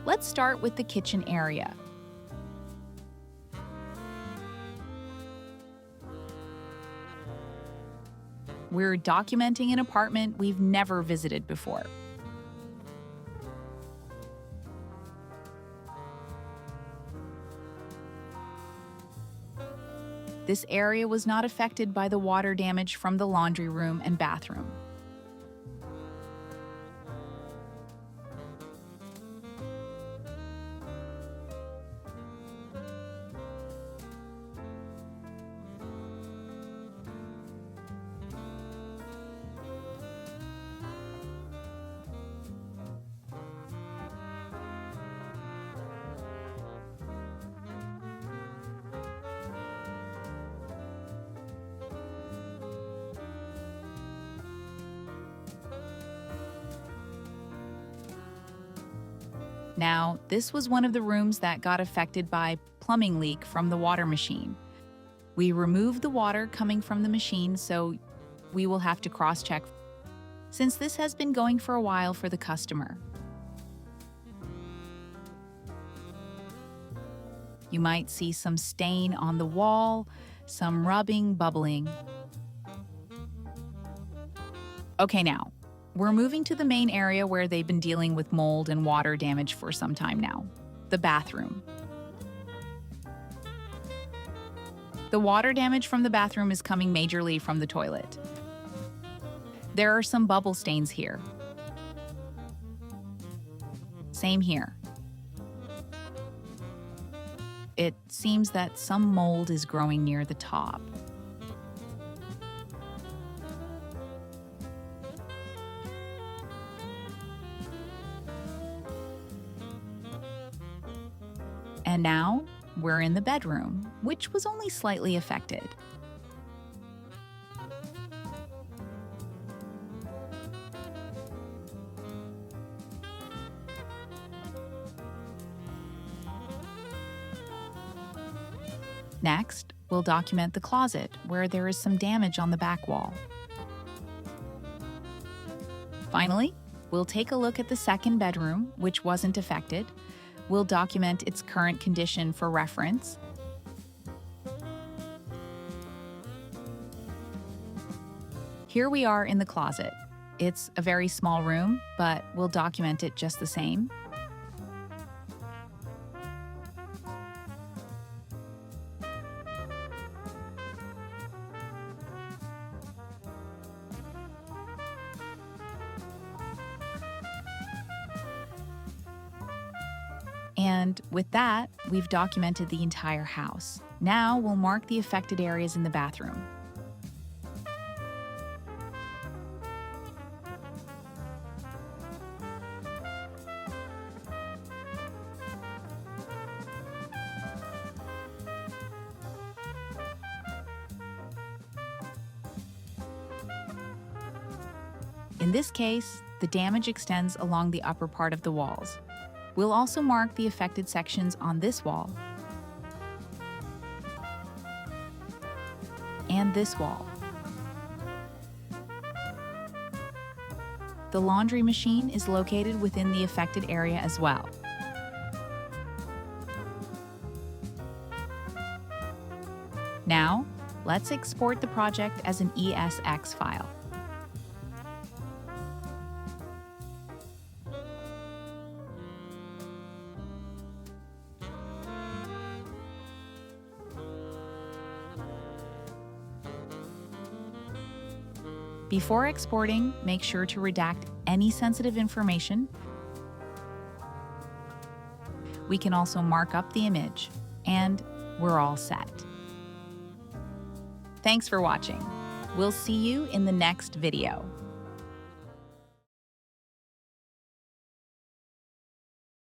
Let's start with the kitchen area. We're documenting an apartment we've never visited before. This area was not affected by the water damage from the laundry room and bathroom. Now, this was one of the rooms that got affected by plumbing leak from the water machine. We removed the water coming from the machine, so we will have to cross-check since this has been going for a while for the customer. You might see some stain on the wall, some rubbing, bubbling. Okay, now, we're moving to the main area where they've been dealing with mold and water damage for some time now, the bathroom. The water damage from the bathroom is coming majorly from the toilet. There are some bubble stains here. Same here. It seems that some mold is growing near the top. And now, we're in the bedroom, which was only slightly affected. Next, we'll document the closet, where there is some damage on the back wall. Finally, we'll take a look at the second bedroom, which wasn't affected. We'll document its current condition for reference. Here we are in the closet. It's a very small room, but we'll document it just the same. And with that, we've documented the entire house. Now we'll mark the affected areas in the bathroom. In this case, the damage extends along the upper part of the walls. We'll also mark the affected sections on this wall and this wall. The laundry machine is located within the affected area as well. Now, let's export the project as an ESX file. Before exporting, make sure to redact any sensitive information. We can also mark up the image, and we're all set. Thanks for watching. We'll see you in the next video.